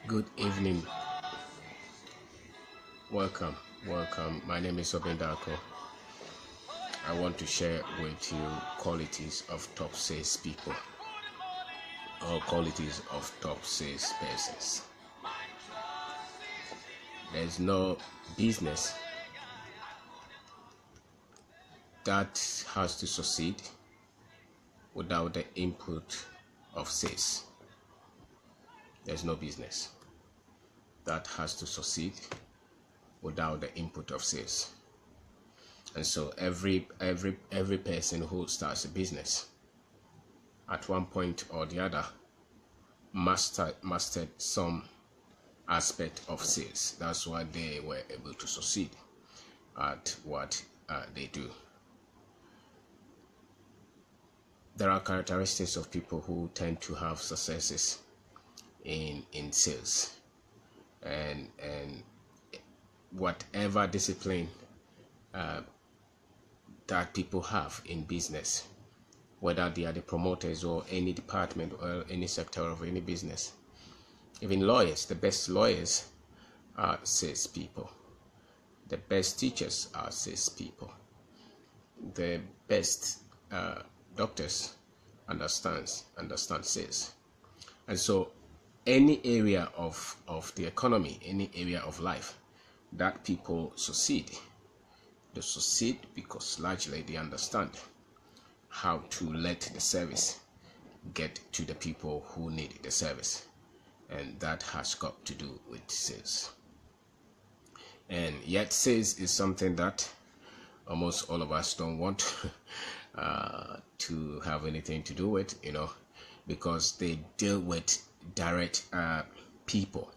Good evening. Welcome. My name is Kwabena. I want to share with you qualities of top sales people or qualities of top sales persons. There's no business that has to succeed without the input of sales. There's no business that has to succeed without the input of sales. And so every person who starts a business at one point or the other mastered some aspect of sales. That's why they were able to succeed at what they do. There are characteristics of people who tend to have successes in sales, and whatever discipline that people have in business, whether they are the promoters or any department or any sector of any business. Even lawyers, the best lawyers are salespeople. The best teachers are salespeople. The best doctors understand sales. And so any area of the economy, any area of life that people succeed, they succeed because largely they understand how to let the service get to the people who need the service, and that has got to do with sales. And yet sales is something that almost all of us don't want to have anything to do with, because they deal with direct people.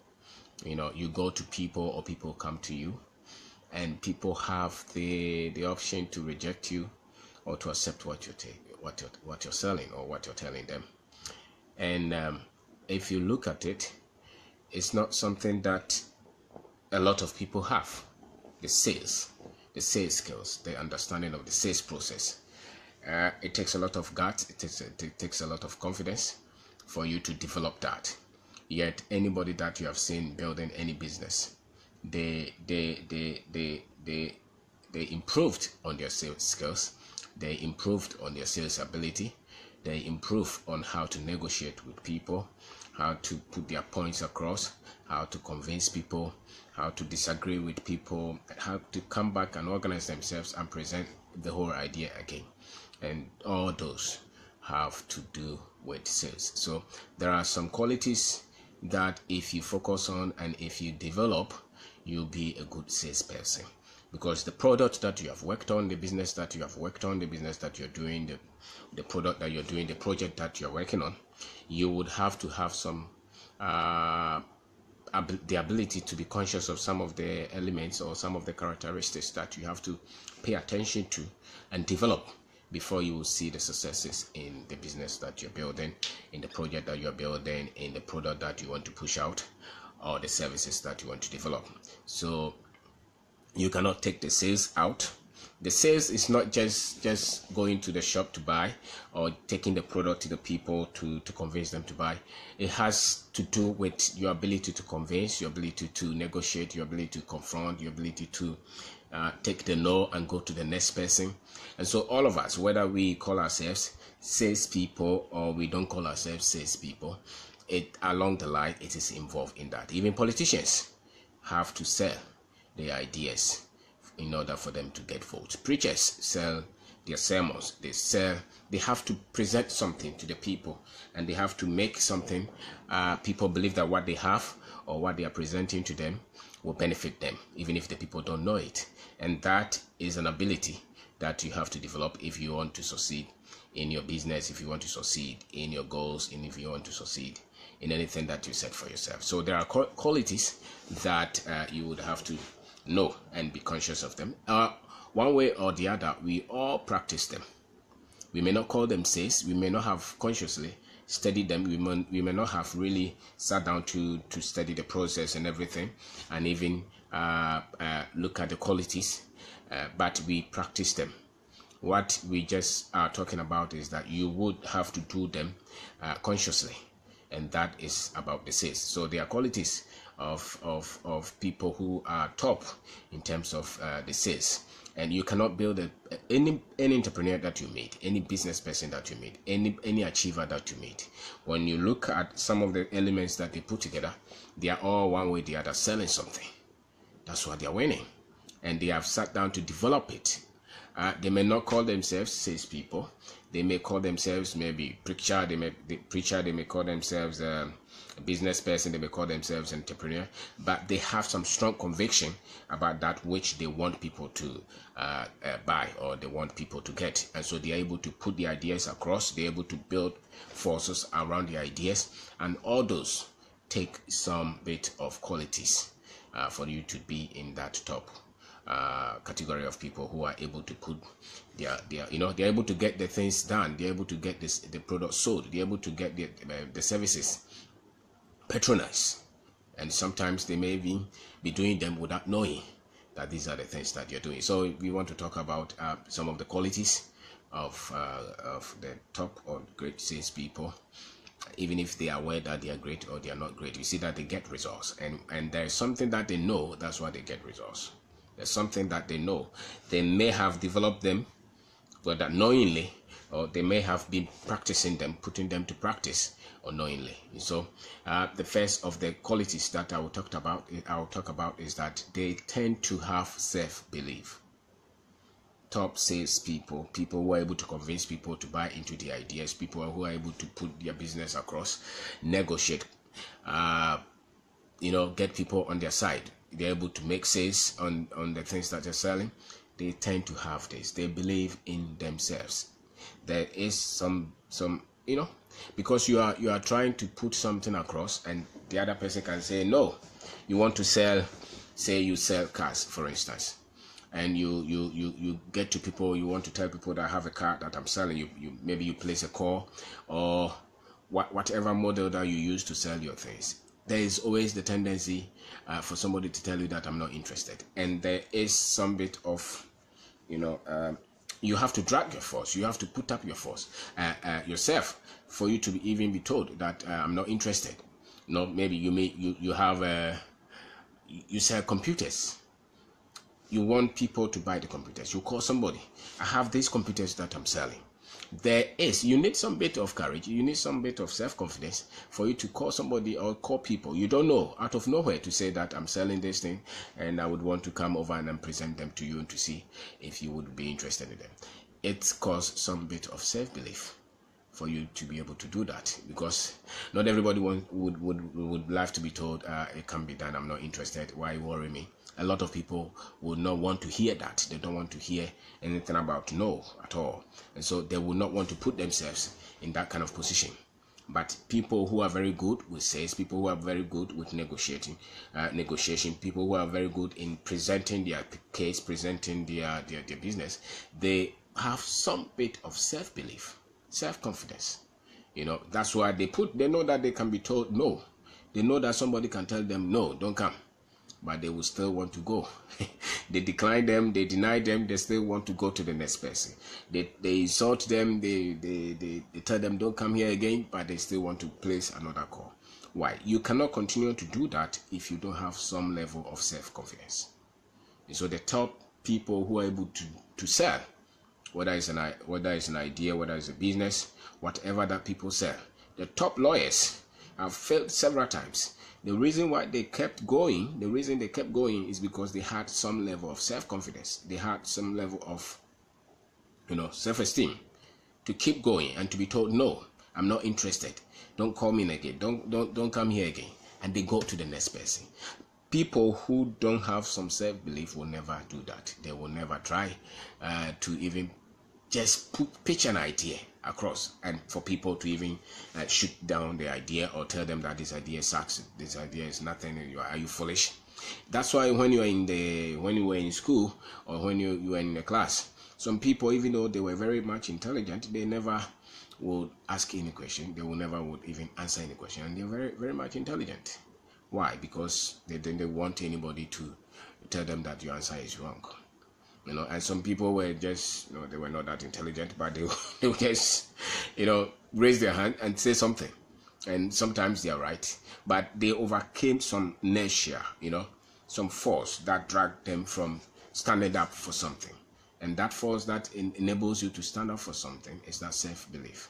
You go to people or people come to you, and people have the option to reject you or to accept what you're selling or what you're telling them. And if you look at it, it's not something that a lot of people have. The sales skills, the understanding of the sales process. It takes a lot of guts. It takes a lot of confidence for you to develop that. Yet anybody that you have seen building any business, they improved on their sales skills. They improved on their sales ability. They improved on how to negotiate with people, how to put their points across, how to convince people, how to disagree with people, how to come back and organize themselves and present the whole idea again. And all those have to do with sales. So there are some qualities that if you focus on and if you develop, you'll be a good salesperson. Because the product that you have worked on, the business that you have worked on, the business that you're doing, the product that you're doing, the project that you're working on, you would have to have some the ability to be conscious of some of the elements or some of the characteristics that you have to pay attention to and develop before you will see the successes in the business that you're building, in the project that you're building, in the product that you want to push out, or the services that you want to develop. So you cannot take the sales out. The sales is not just going to the shop to buy or taking the product to the people to convince them to buy. It has to do with your ability to convince, your ability to negotiate, your ability to confront, your ability to take the no and go to the next person. And so all of us, whether we call ourselves salespeople or we don't call ourselves salespeople, along the line it is involved in that. Even politicians have to sell their ideas in order for them to get votes. Preachers sell their sermons. They have to present something to the people, and they have to make something people believe that what they have or what they are presenting to them will benefit them, even if the people don't know it. And that is an ability that you have to develop if you want to succeed in your business, if you want to succeed in your goals, and if you want to succeed in anything that you set for yourself. So there are qualities that you would have to know and be conscious of them. One way or the other, we all practice them. We may not call them sales. We may not have consciously studied them. We may not have really sat down to study the process and everything, and even look at the qualities, but we practice them. What we just are talking about is that you would have to do them consciously. and that is about the sales. So there are qualities of people who are top in terms of the sales. And you cannot build any entrepreneur that you meet, any business person that you meet, any achiever that you meet. When you look at some of the elements that they put together, they are all one way or the other selling something. That's why they are winning, and they have sat down to develop it. They may not call themselves salespeople. They may call themselves maybe preacher. They may call themselves a business person. They may call themselves an entrepreneur. But they have some strong conviction about that which they want people to buy, or they want people to get. And so they are able to put the ideas across. They are able to build forces around the ideas, and all those take some bit of qualities for you to be in that top category of people who are able to put they're able to get the things done. They're able to get the product sold. They're able to get the services patronized, and sometimes they may even be doing them without knowing that these are the things that you're doing. So we want to talk about some of the qualities of the top or great salespeople. Even if they are aware that they are great or they are not great, you see that they get results, and there is something that they know. That's why they get results. There's something that they know. They may have developed them, whether knowingly, or they may have been practicing them, putting them to practice unknowingly. So the first of the qualities that I will talk about is that they tend to have self-belief. Top salespeople, people who are able to convince people to buy into the ideas, people who are able to put their business across, negotiate, get people on their side. They're able to make sales on the things that they're selling. They tend to have this. They believe in themselves. There is some because you are trying to put something across, and the other person can say no. You want to sell, say you sell cars, for instance, and you get to people. You want to tell people that I have a car that I'm selling. You maybe you place a call, or whatever model that you use to sell your things. There is always the tendency for somebody to tell you that I'm not interested, and there is some bit of you have to drag your force. You have to put up your force yourself for you to even be told that I'm not interested. Maybe you have you sell computers. You want people to buy the computers. You call somebody. I have these computers that I'm selling. You need some bit of courage. You need some bit of self-confidence for you to call somebody or call people you don't know out of nowhere to say that I'm selling this thing and I would want to come over and present them to you and to see if you would be interested in them. It costs some bit of self-belief for you to be able to do that, because not everybody would like to be told it can be done. I'm not interested. Why worry me? A lot of people would not want to hear that. They don't want to hear anything about no at all, and so they will not want to put themselves in that kind of position. But people who are very good with sales, people who are very good with negotiation, people who are very good in presenting their case, presenting their business, they have some bit of self-belief, self-confidence. That's why they know that they can be told no. They know that somebody can tell them no, don't come, but they will still want to go. They decline them, they deny them, they still want to go to the next person. They insult them, they tell them don't come here again, but they still want to place another call. Why? You cannot continue to do that if you don't have some level of self-confidence. And so the top people who are able to sell, whether it's an idea, whether it's a business, whatever that people sell, the top lawyers have failed several times. The reason why they kept going, is because they had some level of self-confidence. They had some level of, self-esteem to keep going and to be told, no, I'm not interested. Don't call me again. Don't come here again. And they go to the next person. People who don't have some self-belief will never do that. They will never try to even just pitch an idea across, and for people to even shoot down the idea or tell them that this idea sucks, this idea is nothing, are you foolish? That's why when you were in school or when you were in a class, some people, even though they were very much intelligent, they never would ask any question. They will never would even answer any question, and they're very, very much intelligent. Why? Because they didn't want anybody to tell them that your answer is wrong. And some people were just, they were not that intelligent, but they would just, raise their hand and say something. and sometimes they are right, but they overcame some inertia, some force that dragged them from standing up for something. And that force that enables you to stand up for something is that self-belief.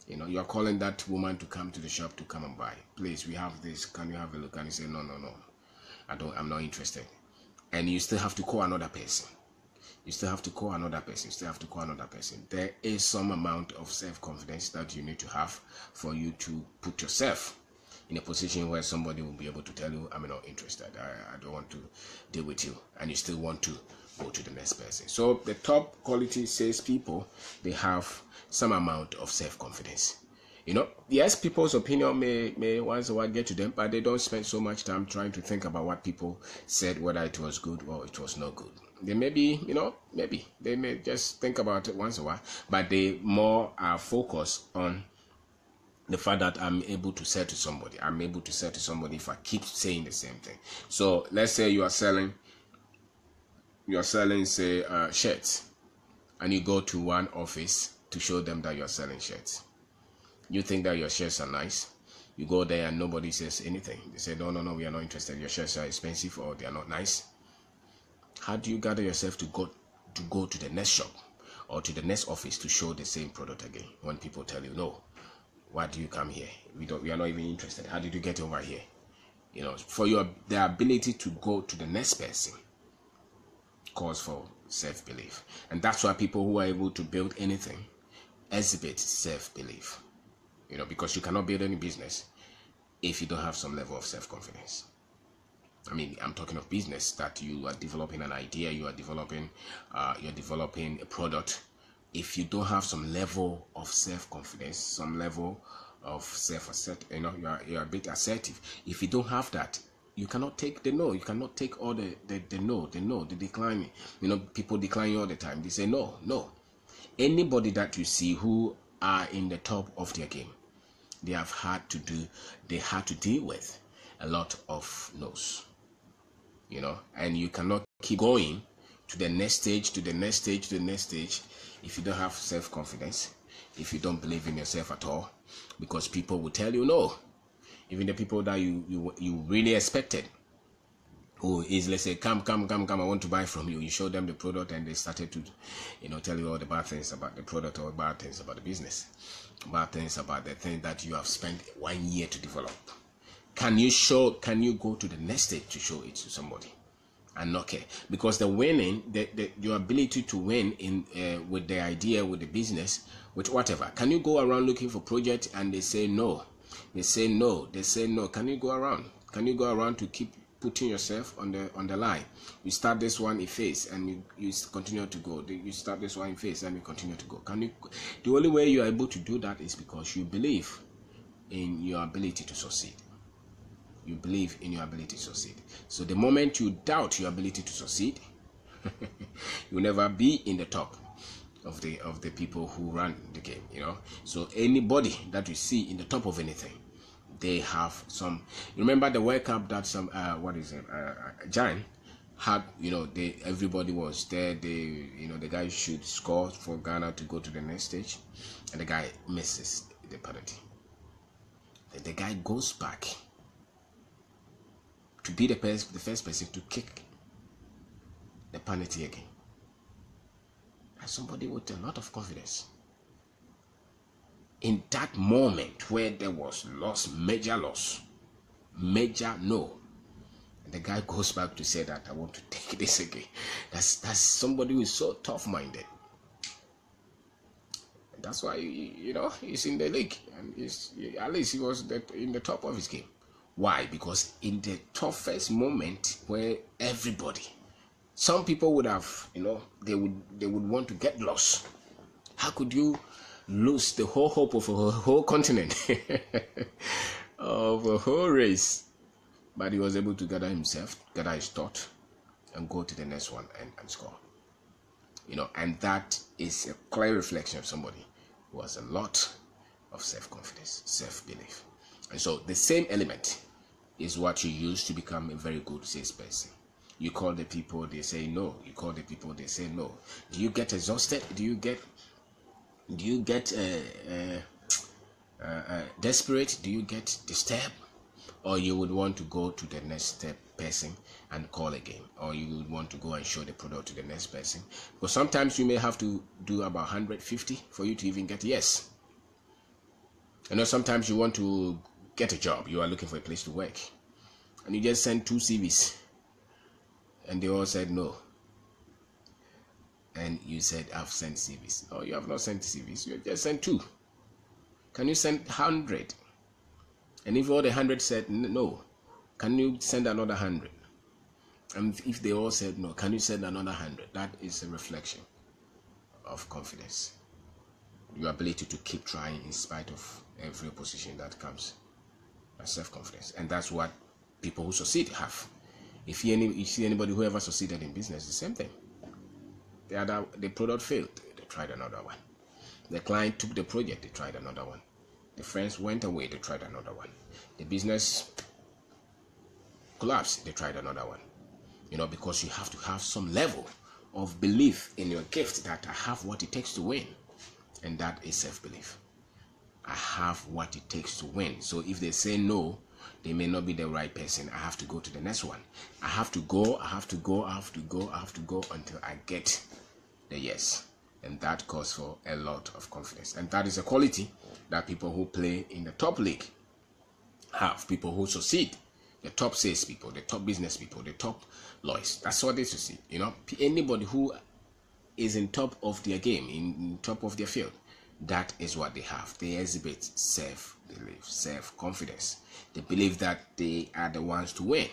You are calling that woman to come to the shop to come and buy. Please, we have this. Can you have a look? And you say, no, I'm not interested. And you still have to call another person. You still have to call another person. You still have to call another person. There is some amount of self-confidence that you need to have for you to put yourself in a position where somebody will be able to tell you, I'm not interested. I don't want to deal with you. And you still want to go to the next person. So the top quality salespeople, they have some amount of self-confidence. Yes, people's opinion may once in a while get to them, but they don't spend so much time trying to think about what people said, whether it was good or it was not good. They may be, maybe they may just think about it once in a while, but they more are focused on the fact that I'm able to sell to somebody. I'm able to sell to somebody if I keep saying the same thing. So let's say you are selling, say, shirts, and you go to one office to show them that you are selling shirts. You think that your shirts are nice. You go there and nobody says anything. They say, no, we are not interested. Your shirts are expensive or they are not nice. How do you gather yourself to go to the next shop or to the next office to show the same product again when people tell you, no, why do you come here? We are not even interested. How did you get over here? For the ability to go to the next person calls for self-belief. And that's why people who are able to build anything exhibit self-belief. Because you cannot build any business if you don't have some level of self-confidence. I'm talking of business that you are developing an idea, you are developing a product. If you don't have some level of self-confidence, some level of self-assert, you are a bit assertive. If you don't have that, you cannot take the no. You cannot take all the no, the declining. People decline all the time. They say no. Anybody that you see who are in the top of their game, they had to deal with a lot of no's. And you cannot keep going to the next stage, if you don't have self-confidence, if you don't believe in yourself at all, because people will tell you no. Even the people that you really expected, who easily say, come, I want to buy from you. You show them the product and they started to, tell you all the bad things about the product or bad things about the business, bad things about the thing that you have spent 1 year to develop. Can you go to the next stage to show it to somebody and not care? Because the winning, your ability to win in with the idea, with the business, with whatever. Can you go around looking for projects and they say no? They say no. Can you go around? Can you go around to keep putting yourself on the line? You start this one in phase and you continue to go. You start this one in phase and you continue to go. The only way you are able to do that is because you believe in your ability to succeed. You believe in your ability to succeed. So the moment you doubt your ability to succeed, you'll never be in the top of the people who run the game. So anybody that you see in the top of anything, they have some. Remember the World Cup that some Giant had. Everybody was there. The guy should score for Ghana to go to the next stage, and the guy misses the penalty. Then the guy goes back to be the first person to kick the penalty again. And somebody with a lot of confidence. In that moment where there was major no, and the guy goes back to say that I want to take this again. That's somebody who is so tough-minded. And that's why he's in the league, and at least he was in the top of his game. Why? Because in the toughest moment where some people would have, they would want to get lost. How could you lose the whole hope of a whole continent, of a whole race? But he was able to gather his thought, and go to the next one and score. And that is a clear reflection of somebody who has a lot of self-confidence, self-belief. And so the same element is what you use to become a very good salesperson. You call the people, they say no. You call the people, they say no. Do you get exhausted? Do you get desperate? Do you get disturbed? Or you would want to go to the next step person and call again, or you would want to go and show the product to the next person? Because sometimes you may have to do about 150 for you to even get yes. Sometimes you want to get a job, you are looking for a place to work, and you just send 2 CVs and they all said no, and you said, I've sent CVs. No, you have not sent CVs, you just sent 2. Can you send 100? And if all the 100 said no, can you send another 100? And if they all said no, can you send another 100? That is a reflection of confidence. Your ability to keep trying in spite of every opposition that comes. That's self-confidence. And that's what people who succeed have. If you see anybody who ever succeeded in business, the same thing. The product failed, they tried another one. The client took the project, they tried another one. The friends went away, they tried another one. The business collapsed, they tried another one. Because you have to have some level of belief in your gift that I have what it takes to win. And that is self-belief. I have what it takes to win. So if they say no, they may not be the right person. I have to go to the next one. I have to go until I get the yes. And that calls for a lot of confidence. And that is a quality that people who play in the top league have. People who succeed, the top sales people, the top business people, the top lawyers. That's what they succeed. Anybody who is in top of their game, in top of their field, that is what they have. They exhibit self-belief, self-confidence. They believe that they are the ones to win.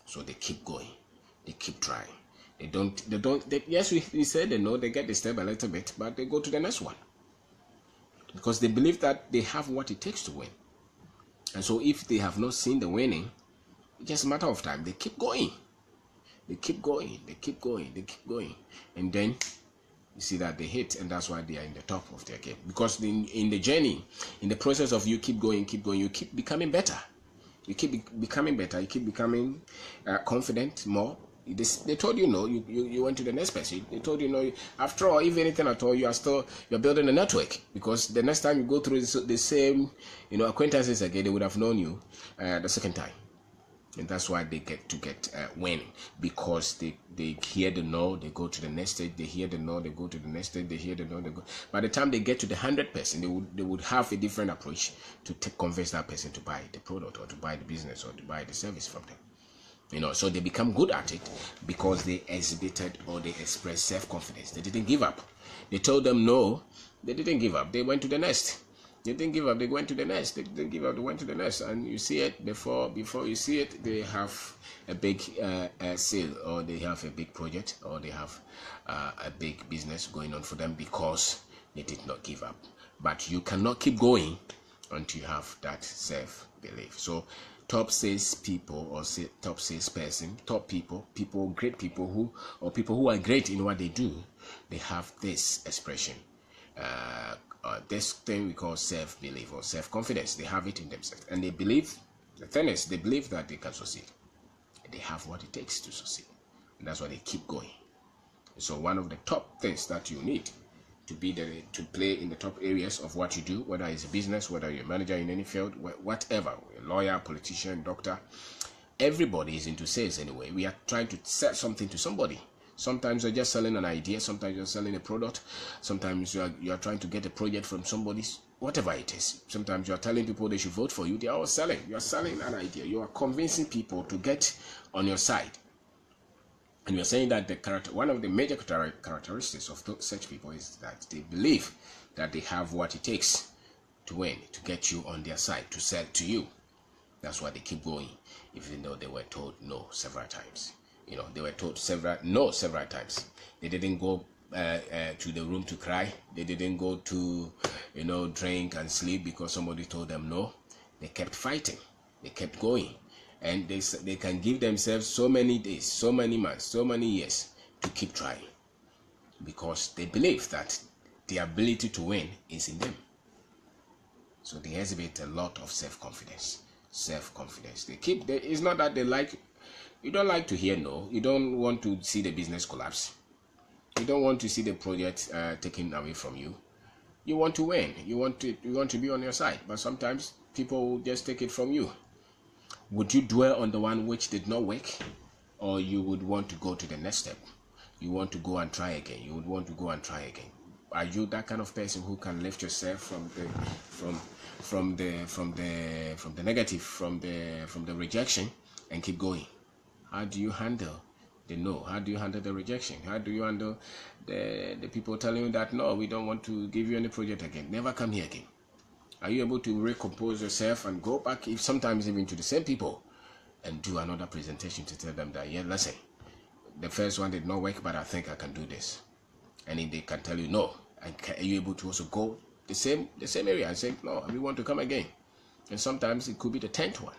So they keep going. They keep trying. Yes, we said they know, they get disturbed a little bit, but they go to the next one. Because they believe that they have what it takes to win. And so if they have not seen the winning, it's just a matter of time. They keep going. They keep going. They keep going. They keep going. And then you see that they hit, and that's why they are in the top of their game. Because in the journey, in the process of you keep going, you keep becoming better. You keep becoming better. You keep becoming confident more. They told you no, you went to the next person. They told you no. After all, if anything at all, you're building a network, because the next time you go through the same acquaintances again, they would have known you the second time. And that's why they get winning, because they hear the no, they go to the next stage. They hear the no, they go to the next stage. They hear the no, they go. By the time they get to the 100th person, they would have a different approach to convince that person to buy the product, or to buy the business, or to buy the service from them. So they become good at it because they exhibited, or they expressed self-confidence. They didn't give up. They told them no, they didn't give up. They went to the next. They didn't give up. They went to the next. They didn't give up. They went to the next. And you see it before you see it, they have a big sale, or they have a big project, or they have a big business going on for them, because they did not give up. But you cannot keep going until you have that self-belief. So top sales people, or top salesperson, top people, great people who are great in what they do, they have this expression, this thing we call self-belief or self-confidence. They have it in themselves, and they believe. The thing is, they believe that they can succeed. They have what it takes to succeed, and that's why they keep going. So one of the top things that you need to play in the top areas of what you do, whether it's a business, whether you're a manager in any field, whatever, a lawyer, politician, doctor, everybody is into sales anyway. We are trying to sell something to somebody. Sometimes you're just selling an idea, sometimes you're selling a product, sometimes you are trying to get a project from somebody, whatever it is. Sometimes you're telling people they should vote for you. They are all selling. You're selling an idea. You are convincing people to get on your side. And we're saying that one of the major characteristics of such people is that they believe that they have what it takes to win, to get you on their side, to sell to you. That's why they keep going, even though they were told no several times. They were told no several times. They didn't go to the room to cry. They didn't go to, drink and sleep because somebody told them no. They kept fighting. They kept going. And they can give themselves so many days, so many months, so many years to keep trying, because they believe that the ability to win is in them. So they exhibit a lot of self-confidence. It's not that you don't like to hear no. You don't want to see the business collapse. You don't want to see the project taken away from you. You want to win. You want to be on your side. But sometimes people will just take it from you. Would you dwell on the one which did not work, or you would want to go to the next step? You want to go and try again. You would want to go and try again. Are you that kind of person who can lift yourself from the negative, from the rejection, and keep going? How do you handle the no? How do you handle the rejection? How do you handle the people telling you that no, we don't want to give you any project again, never come here again? Are you able to recompose yourself and go back, if sometimes even to the same people, and do another presentation to tell them that, yeah, listen, the first one did not work, but I think I can do this? And if they can tell you no, and are you able to also go the same area and say, no, we want to come again? And sometimes it could be the 10th one.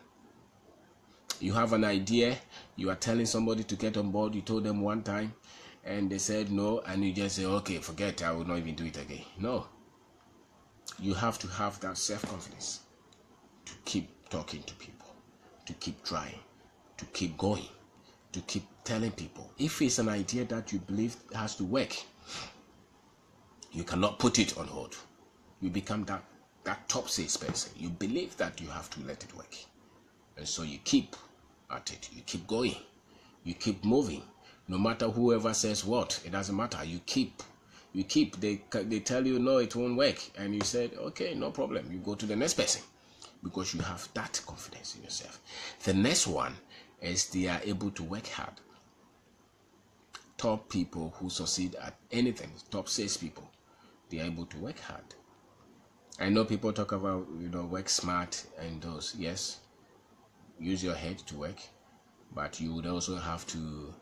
You have an idea, you are telling somebody to get on board, you told them one time, and they said no, and you just say, okay, forget, I will not even do it again. No. You have to have that self-confidence to keep talking to people, to keep trying, to keep going, to keep telling people. If it's an idea that you believe has to work, you cannot put it on hold. You become that top salesperson. You believe that you have to let it work. And so you keep at it. You keep going. You keep moving. No matter whoever says what, it doesn't matter. You keep. They tell you, no, it won't work. And you said, okay, no problem. You go to the next person because you have that confidence in yourself. The next one is they are able to work hard. Top people who succeed at anything, top salespeople, they are able to work hard. I know people talk about, work smart and those. Yes, use your head to work, but you would also have to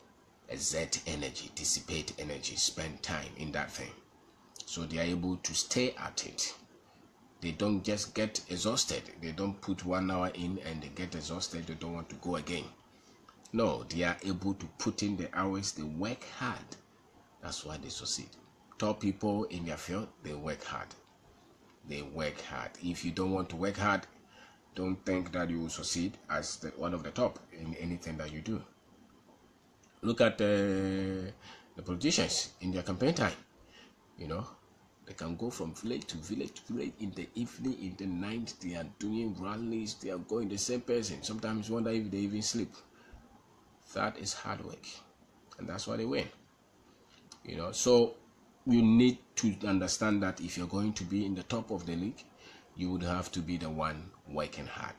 exert energy, dissipate energy, spend time in that thing. So they are able to stay at it. They don't just get exhausted. They don't put 1 hour in and they get exhausted. They don't want to go again. No, they are able to put in the hours. They work hard. That's why they succeed. Top people in their field, they work hard. They work hard. If you don't want to work hard, don't think that you will succeed as one of the top in anything that you do. Look at the politicians in their campaign time. They can go from village to village to village in the evening, in the night. They are doing rallies. They are going the same person. Sometimes wonder if they even sleep. That is hard work, and that's why they win. So you need to understand that if you're going to be in the top of the league, you would have to be the one working hard.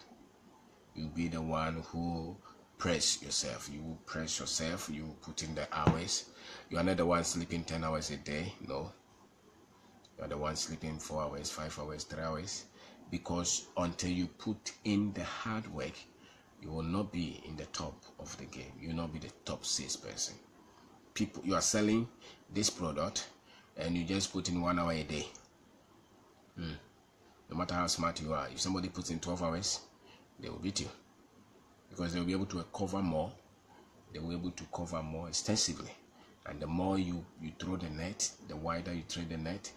You'll be the one who press yourself. You will press yourself. You will put in the hours. You are not the one sleeping 10 hours a day. No. You are the one sleeping 4 hours, 5 hours, 3 hours. Because until you put in the hard work, you will not be in the top of the game. You will not be the top salesperson. People, you are selling this product and you just put in 1 hour a day. No matter how smart you are, if somebody puts in 12 hours, they will beat you. Because they will be able to cover more. They will be able to cover more extensively. And the more you throw the net, the wider you throw the net,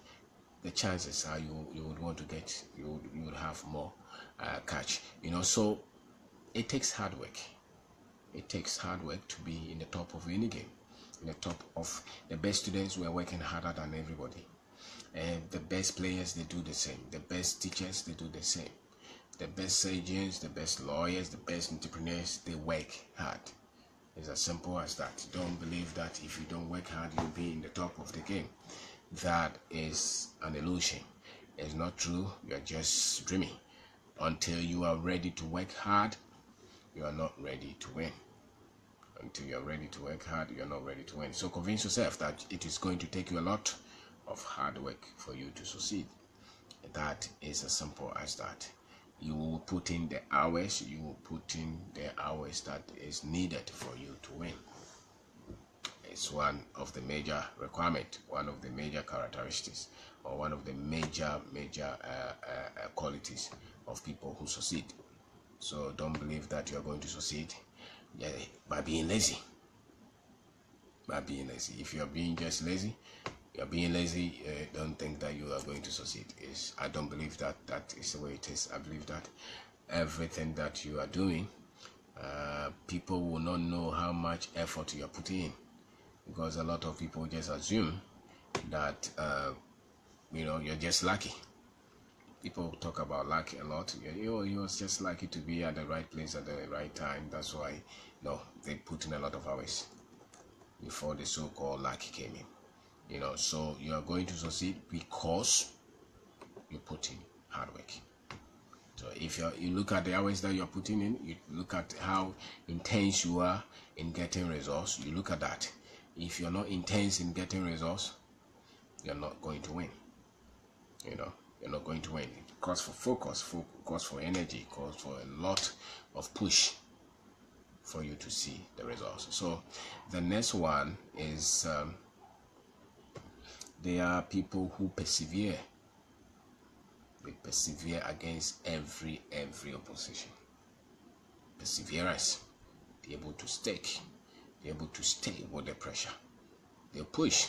the chances are you would want to get, you would have more catch. So it takes hard work. It takes hard work to be in the top of any game. In the top of the best students, we are working harder than everybody. And the best players, they do the same. The best teachers, they do the same. The best surgeons, the best lawyers, the best entrepreneurs, they work hard. It's as simple as that. Don't believe that if you don't work hard, you'll be in the top of the game. That is an illusion. It's not true. You're just dreaming. Until you are ready to work hard, you are not ready to win. Until you're ready to work hard, you're not ready to win. So convince yourself that it is going to take you a lot of hard work for you to succeed. That is as simple as that. You will put in the hours, you will put in the hours that is needed for you to win. It's one of the major requirements, one of the major characteristics, or one of the major qualities of people who succeed. So don't believe that you're going to succeed by being lazy. By being lazy. If you're being just lazy, you're being lazy, don't think that you are going to succeed. I don't believe that is the way it is. I believe that everything that you are doing, people will not know how much effort you are putting in, because a lot of people just assume that you're just lucky. People talk about luck a lot. You're just lucky to be at the right place at the right time. That's why, no, they put in a lot of hours before the so-called luck came in. So you are going to succeed because you put in hard work. So if you look at the hours that you're putting in, you look at how intense you are in getting results, you look at that. If you're not intense in getting results, you're not going to win. You're not going to win. It calls for focus, calls for energy, calls for a lot of push for you to see the results. So the next one is there are people who persevere. They persevere against every opposition. Perseverance. They're able to stick. They're able to stay with the pressure. They push.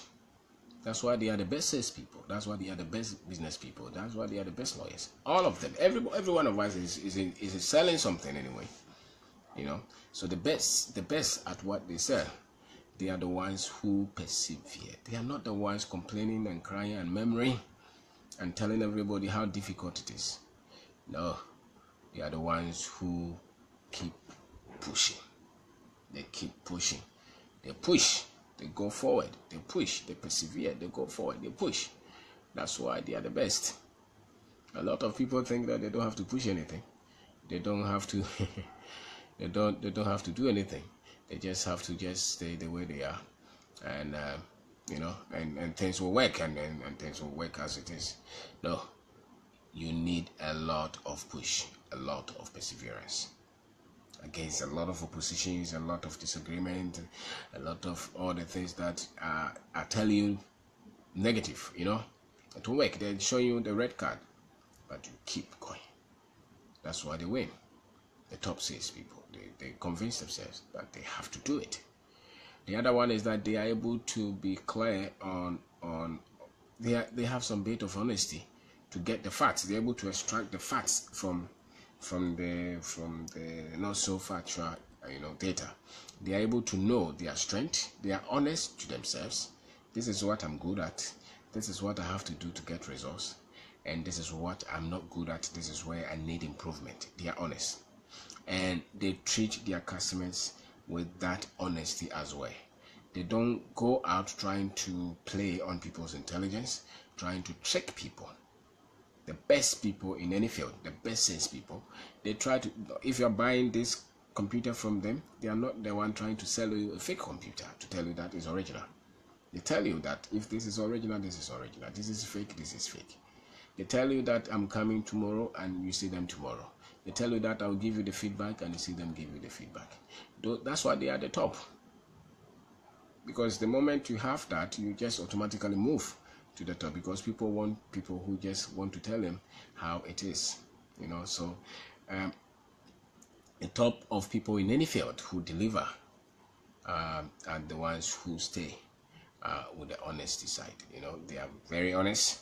That's why they are the best salespeople. That's why they are the best business people. That's why they are the best lawyers. All of them. Every one of us is selling something anyway. So the best at what they sell, they are the ones who persevere. They are not the ones complaining and crying and murmuring and telling everybody how difficult it is. No, they are the ones who keep pushing. They keep pushing. They push. They go forward. They push. They persevere. They go forward. They push. That's why they are the best. A lot of people think that they don't have to push anything. They don't have to. They don't have to do anything. They just have to just stay the way they are, and and things will work, and things will work as it is. No, you need a lot of push, a lot of perseverance against a lot of oppositions, a lot of disagreement, a lot of all the things that are telling you negative. It will work. They're showing you the red card, but you keep going. That's why they win. The top salespeople, they convince themselves that they have to do it. The other one is that they are able to be clear on they have some bit of honesty to get the facts. They're able to extract the facts from the not so factual data. They are able to know their strength. They are honest to themselves. This is what I'm good at. This is what I have to do to get results. And this is what I'm not good at. This is where I need improvement. They are honest. And they treat their customers with that honesty as well. They don't go out trying to play on people's intelligence, trying to trick people. The best people in any field, the best salespeople, they try to, if you're buying this computer from them, they are not the one trying to sell you a fake computer to tell you that is original. They tell you that if this is original, this is original. This is fake, this is fake. They tell you that I'm coming tomorrow and you see them tomorrow. They tell you that I'll give you the feedback and you see them give you the feedback. That's why they are the top. Because the moment you have that, you just automatically move to the top, because people want people who just want to tell them how it is. So the top of people in any field who deliver are the ones who stay with the honesty side. They are very honest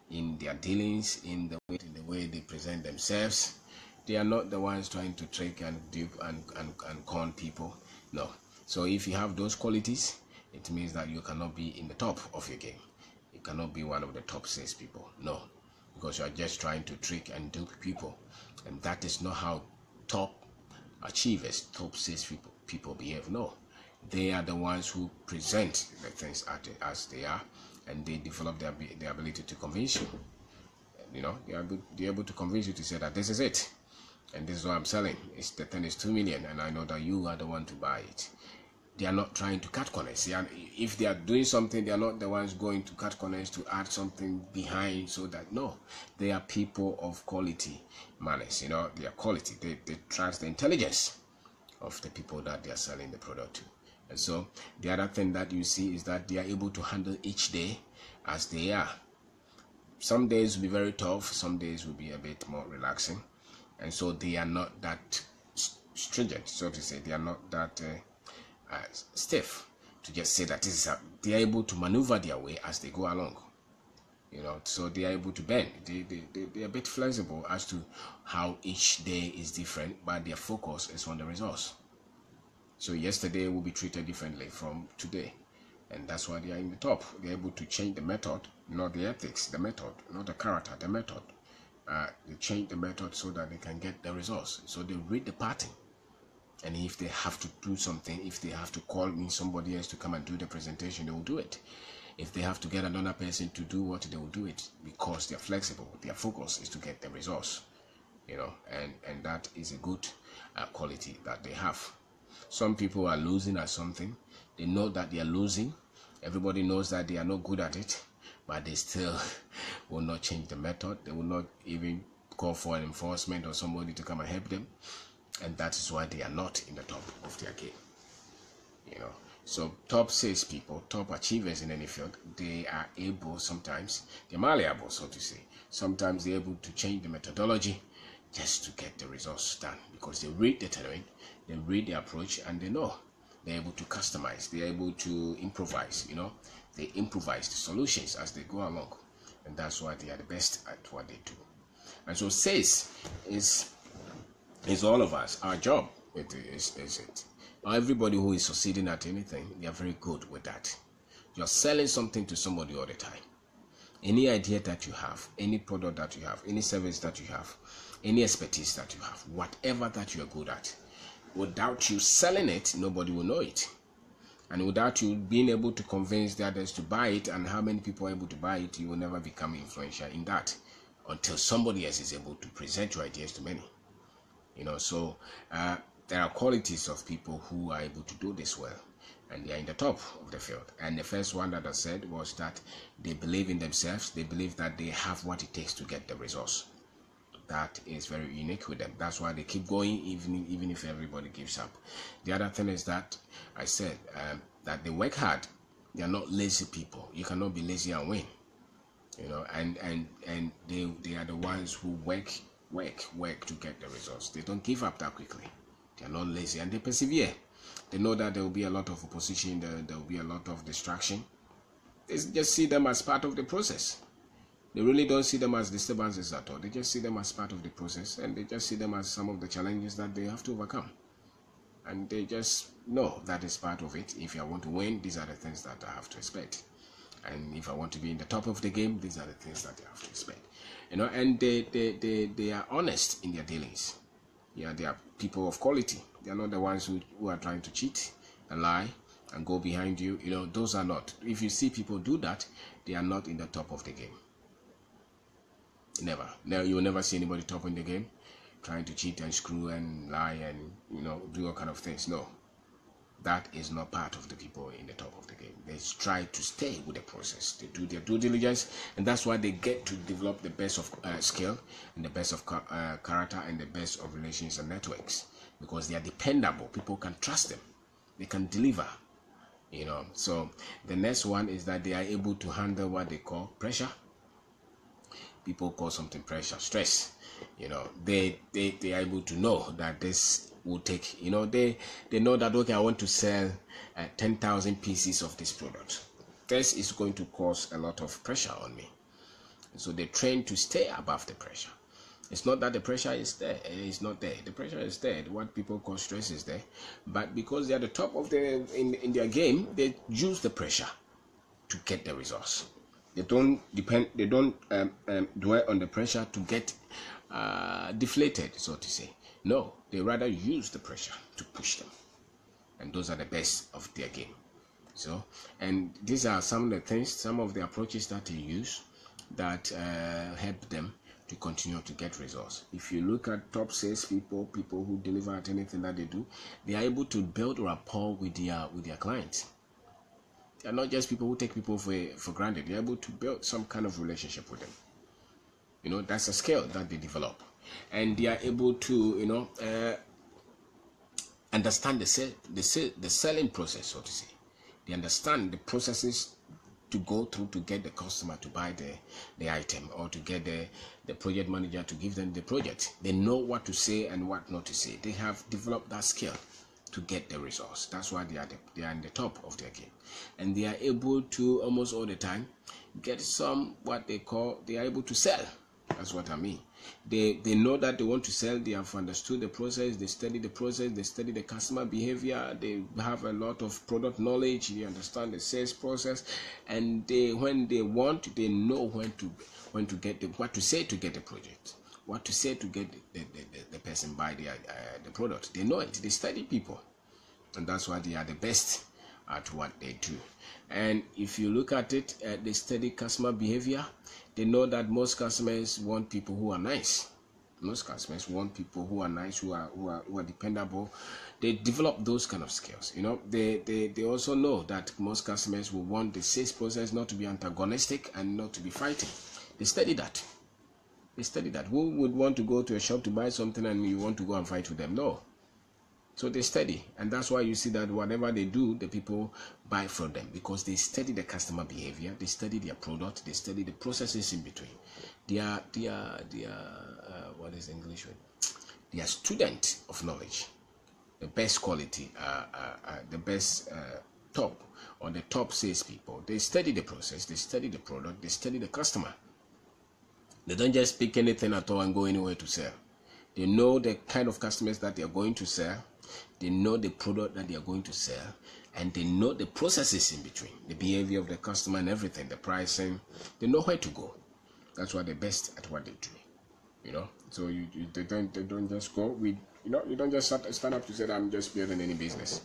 in their dealings, in the way they present themselves. They are not the ones trying to trick and dupe and con people. No. So if you have those qualities, it means that you cannot be in the top of your game. You cannot be one of the top salespeople. No. Because you are just trying to trick and dupe people. And that is not how top achievers, top salespeople behave. No. They are the ones who present the things as they are, and they develop the ability to convince you. They're able to convince you to say that this is it, and this is what I'm selling. The thing is 2 million, and I know that you are the one to buy it. They are not trying to cut corners. If they are doing something, they are not the ones going to cut corners to add something behind, so that no, they are people of quality manners. They are quality. They trust the intelligence of the people that they are selling the product to. And so the other thing that you see is that they are able to handle each day as they are. Some days will be very tough, some days will be a bit more relaxing, and so they are not that stringent, so to say. They are not that stiff to just say that this is they are able to maneuver their way as they go along. So they are able to bend. They are a bit flexible as to how each day is different, but their focus is on the results. So yesterday will be treated differently from today, and that's why they are in the top. They're able to change the method not the ethics, the method, not the character, the method. They change the method so that they can get the results. So they read the pattern. And if they have to do something, if they have to call in somebody else to come and do the presentation, they will do it. If they have to get another person to do what, they will do it, because they're flexible. Their focus is to get the results, and that is a good quality that they have. Some people are losing at something. They know that they are losing. Everybody knows that they are not good at it, but they still will not change the method. They will not even call for an enforcement or somebody to come and help them. And that is why they are not in the top of their game. So top salespeople, top achievers in any field, they are able sometimes, they're malleable, so to say. Sometimes they're able to change the methodology just to get the results done, because they read the terrain, they read the approach, and they know. They're able to customize, they're able to improvise, They improvise the solutions as they go along. And that's why they are the best at what they do. And so sales is all of us. Our job is it. Everybody who is succeeding at anything, they are very good with that. You're selling something to somebody all the time. Any idea that you have, any product that you have, any service that you have, any expertise that you have, whatever that you are good at, without you selling it, nobody will know it. And without you being able to convince the others to buy it, and how many people are able to buy it, you will never become influential in that until somebody else is able to present your ideas to many. So there are qualities of people who are able to do this well, and they are in the top of the field. And the first one that I said was that they believe in themselves. They believe that they have what it takes to get the results. That is very unique with them. That's why they keep going, even if everybody gives up. The other thing is that I said that they work hard. They are not lazy people. You cannot be lazy and win. And they are the ones who work to get the results. They don't give up that quickly. They are not lazy, and they persevere. They know that there will be a lot of opposition, there will be a lot of distraction. They just see them as part of the process. They really don't see them as disturbances at all. They just see them as part of the process, and they just see them as some of the challenges that they have to overcome. And they just know that is part of it. If I want to win, these are the things that I have to expect. And if I want to be in the top of the game, these are the things that I have to expect. And they are honest in their dealings. Yeah, they are people of quality. They are not the ones who are trying to cheat and lie and go behind you. Those are not. If you see people do that, they are not in the top of the game. Never. No, you will never see anybody top in the game trying to cheat and screw and lie and do all kind of things. No, that is not part of the people in the top of the game. They try to stay with the process. They do their due diligence, and that's why they get to develop the best of skill and the best of character and the best of relations and networks, because they are dependable. People can trust them. They can deliver. So the next one is that they are able to handle what they call pressure. People call something pressure, stress. They are able to know that this will take, they know that, okay, I want to sell 10,000 pieces of this product. This is going to cause a lot of pressure on me. So they train to stay above the pressure. It's not that the pressure is there, it's not there. The pressure is there. What people call stress is there. But because they are the top of in their game, they use the pressure to get the results. They don't dwell on the pressure to get deflated, so to say. No, they rather use the pressure to push them. And those are the best of their game. So, and these are some of the things, some of the approaches that they use that help them to continue to get results. If you look at top salespeople, people who deliver at anything that they do, they are able to build rapport with their clients. They are not just people who take people for granted. They are able to build some kind of relationship with them. That's a skill that they develop, and they are able to understand the selling process, so to say. They understand the processes to go through to get the customer to buy the item, or to get the project manager to give them the project. They know what to say and what not to say. They have developed that skill to get the results. That's why they are in the top of their game, and they are able to almost all the time get what they are able to sell. That's what I mean. They know that they want to sell. They have understood the process. They study the process. They study the customer behavior. They have a lot of product knowledge. They understand the sales process, and when they want, they know when to get what to say to get the project, what to say to get the person buy the product. They know it. They study people, and that's why they are the best at what they do. And if you look at it, they study customer behavior. They know that most customers want people who are nice. Most customers want people who are nice, who are dependable. They develop those kind of skills. They also know that most customers will want the sales process not to be antagonistic and not to be fighting. They study that. Who would want to go to a shop to buy something and you want to go and fight with them? No. So they study, and that's why you see that whatever they do, the people buy from them, because they study the customer behavior, they study their product, they study the processes in between. They are what is the English word? They are student of knowledge, the best quality, the best top or the top salespeople. They study the process, they study the product, they study the customer. They don't just pick anything at all and go anywhere to sell. They know the kind of customers that they are going to sell. They know the product that they are going to sell, and they know the processes in between, the behavior of the customer and everything, the pricing. They know where to go. That's why they're best at what they do. So they don't just go with, you don't just stand up to say that I'm just building any business.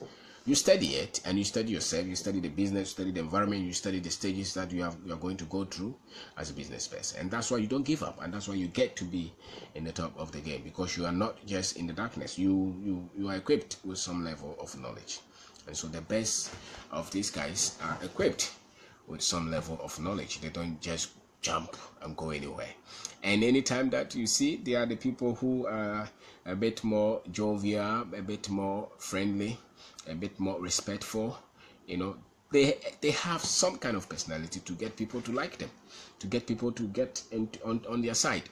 You study it, and you study yourself, you study the business, you study the environment, you study the stages that you are going to go through as a business person. And that's why you don't give up, and that's why you get to be in the top of the game, because you are not just in the darkness. You are equipped with some level of knowledge. And so the best of these guys are equipped with some level of knowledge. They don't just jump and go anywhere. And anytime that you see, they are the people who are a bit more jovial, a bit more friendly, a bit more respectful. They have some kind of personality to get people to like them, to get people to get on their side.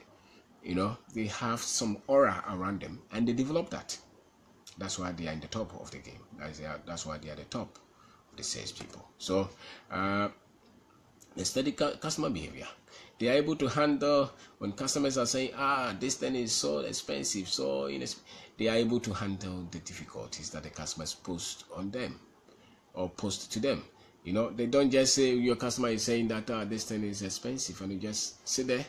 They have some aura around them, and they develop that. That's why they are in the top of the game. That's why they are the top of the salespeople. So they study customer behavior. They are able to handle when customers are saying, this thing is so expensive, so they are able to handle the difficulties that the customers post on them or post to them. They don't just say, your customer is saying that this thing is expensive, and you just sit there.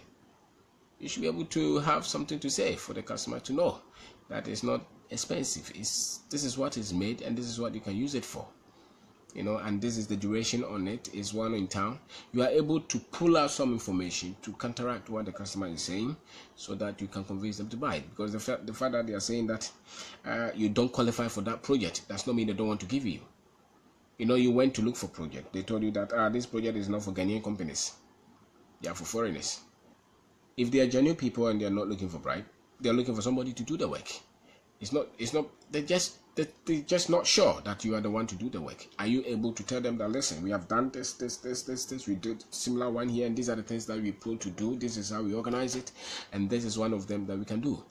You should be able to have something to say for the customer to know that it's not expensive. This is what is made, and this is what you can use it for. And this is the duration on it, is one in town. You are able to pull out some information to counteract what the customer is saying, so that you can convince them to buy it. Because the fact that they are saying that you don't qualify for that project, does not mean they don't want to give you. You went to look for project. They told you that this project is not for Ghanaian companies. They are for foreigners. If they are genuine people and they are not looking for bribe, they are looking for somebody to do the work. They're just not sure that you are the one to do the work. Are you able to tell them that, listen, we have done this, we did similar one here, and these are the things that we put to do, this is how we organize it, and this is one of them that we can do?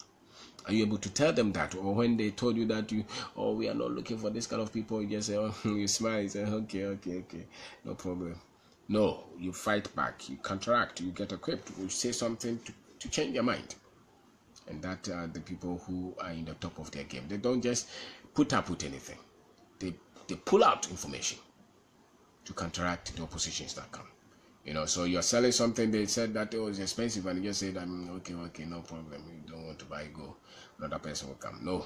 Are you able to tell them that? Or when they told you that we are not looking for this kind of people, you just say, you smile, you say, okay, no problem. No, you fight back, you counteract, you get equipped, you say something to change their mind. And that are the people who are in the top of their game. They don't just put up with anything. They pull out information to counteract the oppositions that come. So you're selling something, they said that it was expensive, and you just said, okay, no problem. You don't want to buy, go. Another person will come. No.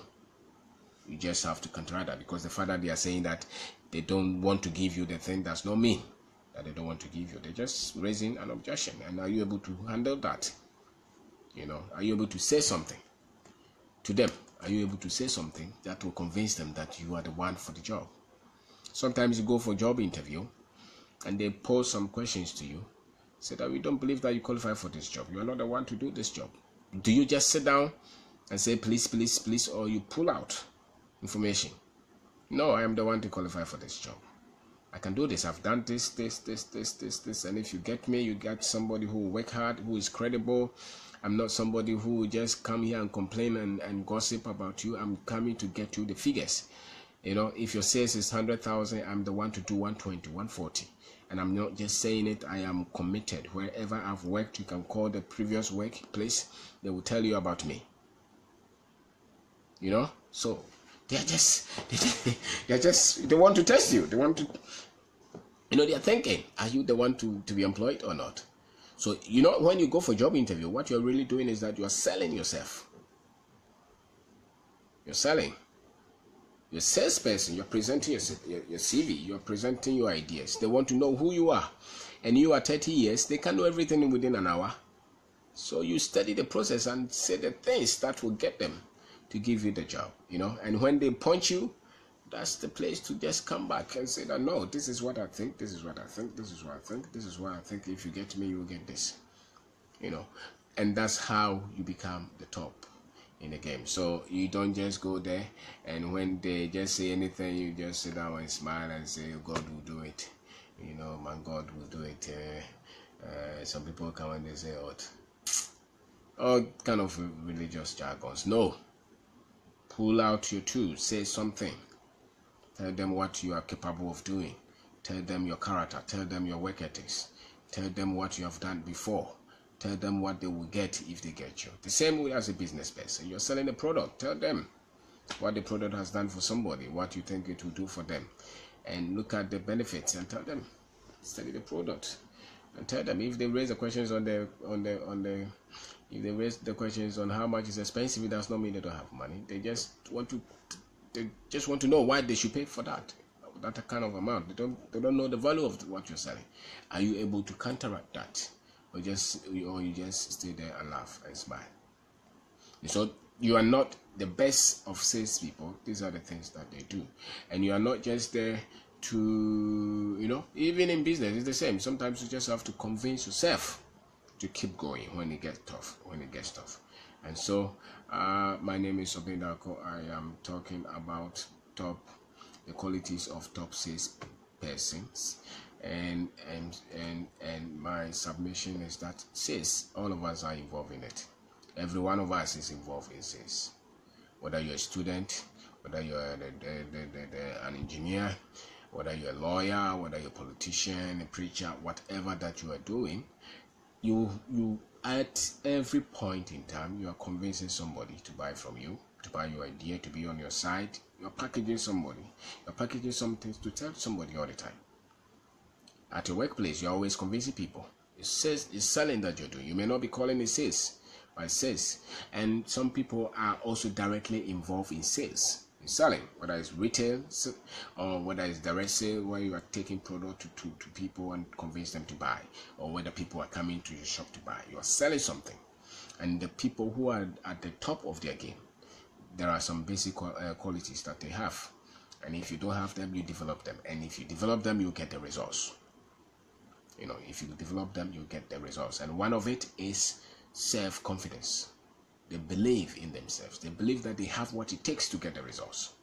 You just have to counteract that, because the fact that they are saying that they don't want to give you the thing, does not mean that they don't want to give you. They're just raising an objection. And are you able to handle that? Are you able to say something to them? Are you able to say something that will convince them that you are the one for the job? Sometimes you go for a job interview and they pose some questions to you. Say that we don't believe that you qualify for this job. You are not the one to do this job. Do you just sit down and say, please, please, please, or you pull out information? No, I am the one to qualify for this job. I can do this. I've done this. And if you get me, you get somebody who will work hard, who is credible. I'm not somebody who will just come here and complain and gossip about you. I'm coming to get you the figures. If your sales is 100,000, I'm the one to do 120, 140. And I'm not just saying it, I am committed. Wherever I've worked, you can call the previous workplace, they will tell you about me. You know, so they want to test you. They want to, they're thinking, are you the one to be employed or not? So, when you go for job interview, what you're really doing is that you're selling yourself. You're selling. You're a salesperson. You're presenting your CV. You're presenting your ideas. They want to know who you are. And you are 30 years. They can know everything within an hour. So you study the process and say the things that will get them to give you the job, And when they point you, that's the place to just come back and say that, no, this is what I think, this is what I think, this is what I think, this is what I think. If you get me, you will get this, And that's how you become the top in the game. So you don't just go there and when they just say anything, you just sit down and smile and say, God will do it. My God will do it. Some people come and they say, all kind of religious jargons. No. Pull out your tools. Say something. Tell them what you are capable of doing. Tell them your character. Tell them your work ethics. Tell them what you have done before. Tell them what they will get if they get you. The same way as a business person. You're selling a product. Tell them what the product has done for somebody, what you think it will do for them. And look at the benefits and tell them. Study the product. And tell them if they raise the questions if they raise the questions on how much is expensive, it does not mean they don't have money. They just want to know why they should pay for that kind of amount. They don't know the value of what you're selling. Are you able to counteract that, or you just stay there and laugh and smile? So you are not the best of salespeople. These are the things that they do, and you are not just there to even in business it's the same. Sometimes you just have to convince yourself to keep going when it gets tough. And so my name is Kwabena. I am talking about the qualities of top salespersons, and my submission is that sales, all of us are involved in it. Every one of us is involved in sales, whether you're a student, whether you're an engineer, whether you're a lawyer, whether you're a politician, a preacher, whatever that you are doing. You at every point in time, you are convincing somebody to buy from you, to buy your idea, to be on your side. You're packaging somebody. You're packaging something to tell somebody all the time. At your workplace, you're always convincing people. It's selling that you're doing. You may not be calling it sales, but it's sales. And some people are also directly involved in sales. Selling, whether it's retail or whether it's direct sale, where you are taking product to people and convince them to buy, or whether people are coming to your shop to buy. You are selling something. And the people who are at the top of their game, there are some basic qualities that they have, and if you don't have them, you develop them. And if you develop them, you get the results. If you develop them, you get the results. And one of it is self-confidence. They believe in themselves. They believe that they have what it takes to get the results.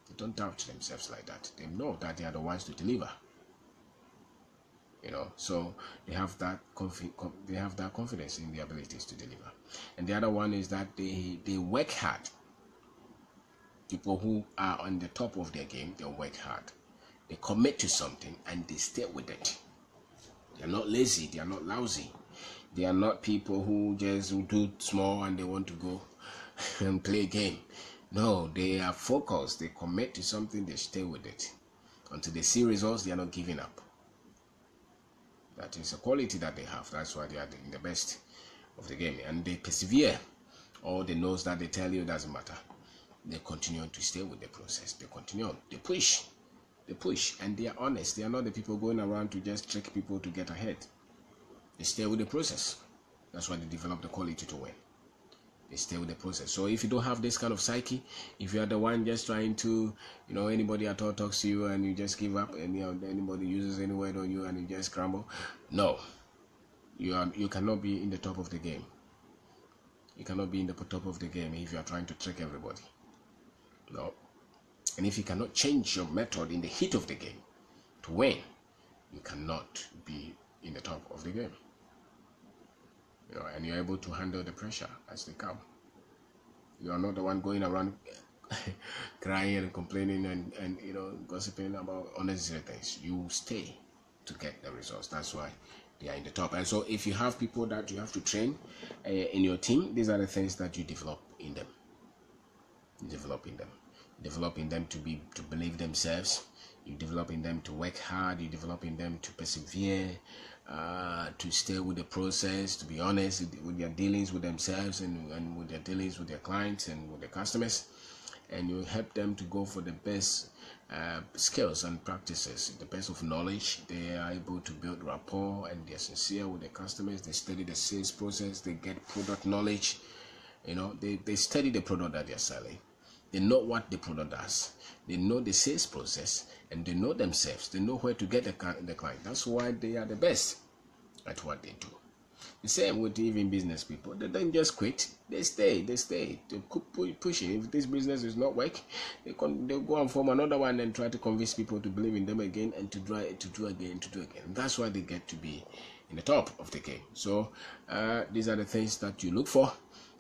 They don't doubt themselves like that. They know that they are the ones to deliver. So they have that confidence in their abilities to deliver. And the other one is that they work hard. People who are on the top of their game, they work hard. They commit to something and they stay with it. They are not lazy. They are not lousy. They are not people who just do small and they want to go and play a game. No, they are focused. They commit to something. They stay with it. Until they see results, they are not giving up. That is a quality that they have. That's why they are in the best of the game. And they persevere. All the no's that they tell you doesn't matter. They continue to stay with the process. They continue. They push. They push. And they are honest. They are not the people going around to just trick people to get ahead. They stay with the process. That's why they develop the quality to win. They stay with the process. So if you don't have this kind of psyche, if you are the one just trying to, anybody at all talks to you and you just give up, and anybody uses any word on you and you just crumble, no, you cannot be in the top of the game. You cannot be in the top of the game if you are trying to trick everybody. No. And if you cannot change your method in the heat of the game to win, you cannot be in the top of the game. And you're able to handle the pressure as they come. You are not the one going around crying and complaining and gossiping about unnecessary things. You stay to get the results. That's why they are in the top. And so if you have people that you have to train in your team, these are the things that you develop in them. Developing them to believe themselves. You developing them to work hard. You developing them to persevere, to stay with the process, to be honest with their dealings with themselves and with their dealings with their clients and with their customers. And you help them to go for the best skills and practices, the best of knowledge. They are able to build rapport, and they're sincere with their customers. They study the sales process. They get product knowledge. They study the product that they're selling. They know what the product does. They know the sales process, and they know themselves. They know where to get the client. That's why they are the best at what they do. The same with even business people. They don't just quit. They stay. They keep pushing. If this business is not working, they'll go and form another one and try to convince people to believe in them again and to do again. That's why they get to be in the top of the game. So these are the things that you look for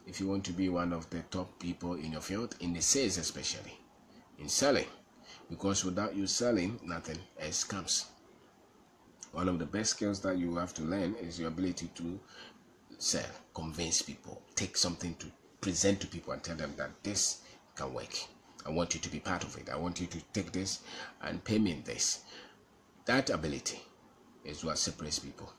if you want to be one of the top people in your field, in the sales especially, in selling. Because without you selling, nothing else comes. One of the best skills that you have to learn is your ability to sell, convince people, take something to present to people and tell them that this can work. I want you to be part of it. I want you to take this and pay me this. That ability is what separates people.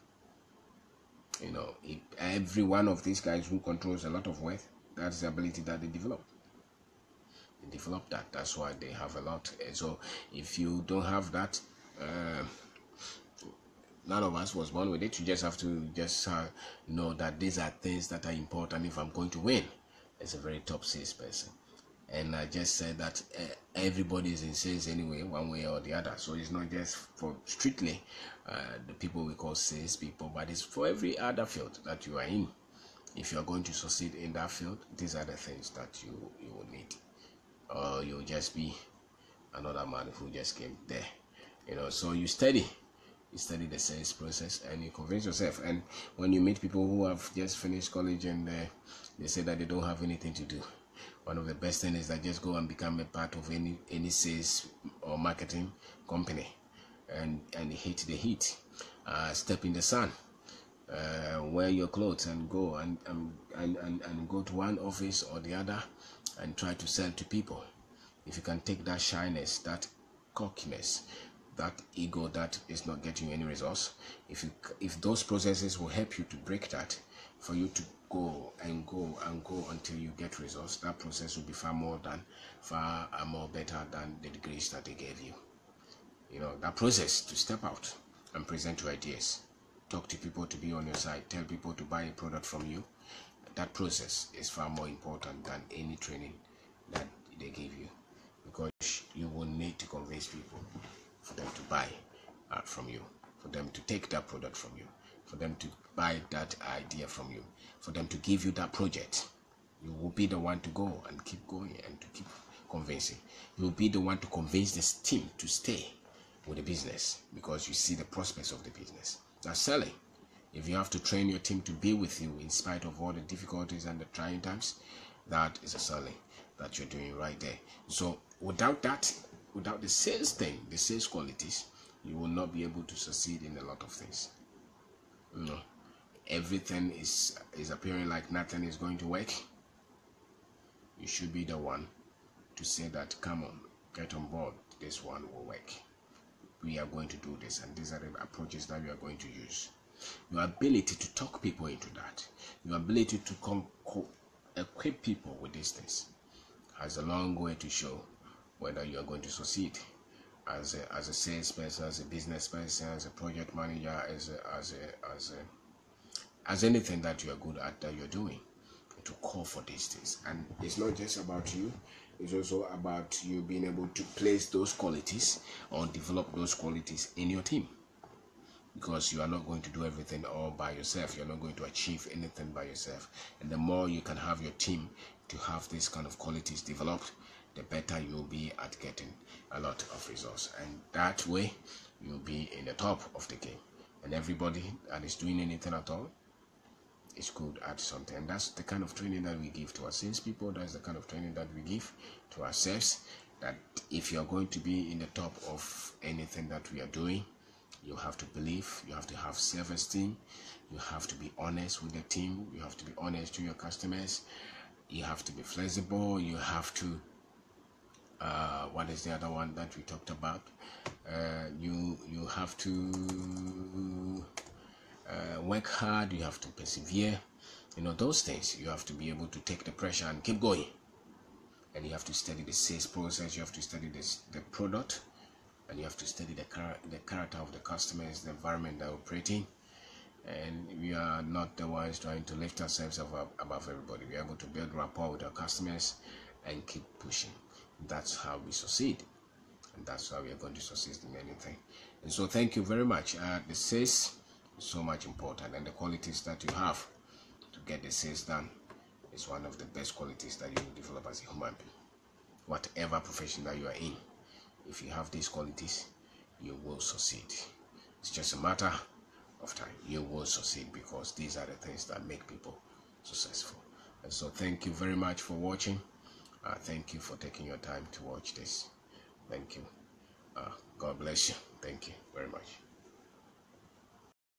If every one of these guys who controls a lot of wealth, that's the ability that they develop. They develop that. That's why they have a lot. And so if you don't have that, none of us was born with it. You just have to know that these are things that are important if I'm going to win as a very top salesperson. And I just said that everybody is in sales anyway, one way or the other. So it's not just for strictly the people we call sales people, but it's for every other field that you are in. If you are going to succeed in that field, these are the things that you will need. Or you'll just be another man who just came there. So you study the sales process and you convince yourself. And when you meet people who have just finished college and they say that they don't have anything to do, one of the best things is that just go and become a part of any sales or marketing company and hit the heat, step in the sun, wear your clothes and go and go to one office or the other and try to sell to people. If you can take that shyness, that cockiness, that ego that is not getting you any results, if those processes will help you to break that, for you to go until you get results, that process will be far more better than the degrees that they gave you. That process to step out and present your ideas, talk to people to be on your side, tell people to buy a product from you, that process is far more important than any training that they give you, because you will need to convince people for them to buy from you, for them to take that product from you, for them to buy that idea from you, for them to give you that project. You will be the one to go and keep going and to keep convincing. You will be the one to convince this team to stay with the business because you see the prospects of the business. That's selling. If you have to train your team to be with you in spite of all the difficulties and the trying times, that is a selling that you're doing right there. So without that, without the sales thing, the sales qualities, you will not be able to succeed in a lot of things. Everything is appearing like nothing is going to work. You should be the one to say that, come on, get on board, this one will work. We are going to do this, and these are the approaches that we are going to use. Your ability to talk people into that, your ability to equip people with these things has a long way to show whether you are going to succeed as a salesperson, as a business person, as a project manager, as anything that you are good at that you're doing, to call for these things. And it's not just about you, it's also about you being able to place those qualities or develop those qualities in your team, because you are not going to do everything all by yourself. You're not going to achieve anything by yourself. And the more you can have your team to have these kind of qualities developed, the better you'll be at getting a lot of results. And that way you'll be in the top of the game. And everybody that is doing anything at all is good at something. And that's the kind of training that we give to our salespeople. That's the kind of training that we give to ourselves, that if you're going to be in the top of anything that we are doing, You have to believe, you have to have self-esteem, you have to be honest with the team, you have to be honest to your customers, you have to be flexible, you have to what is the other one that we talked about? You have to work hard, you have to persevere. You know, those things. You have to be able to take the pressure and keep going. And you have to study the sales process, you have to study the product, and you have to study the character of the customers, the environment they're operating. And we are not the ones trying to lift ourselves above everybody. We are able to build rapport with our customers and keep pushing. That's how we succeed, and that's how we are going to succeed in anything. And so thank you very much. The sales is so much important, and the qualities that you have to get the sales done is one of the best qualities that you will develop as a human being. Whatever profession that you are in, if you have these qualities, you will succeed. It's just a matter of time. You will succeed, because these are the things that make people successful. And so thank you very much for watching. Thank you for taking your time to watch this. Thank you. God bless you. Thank you very much.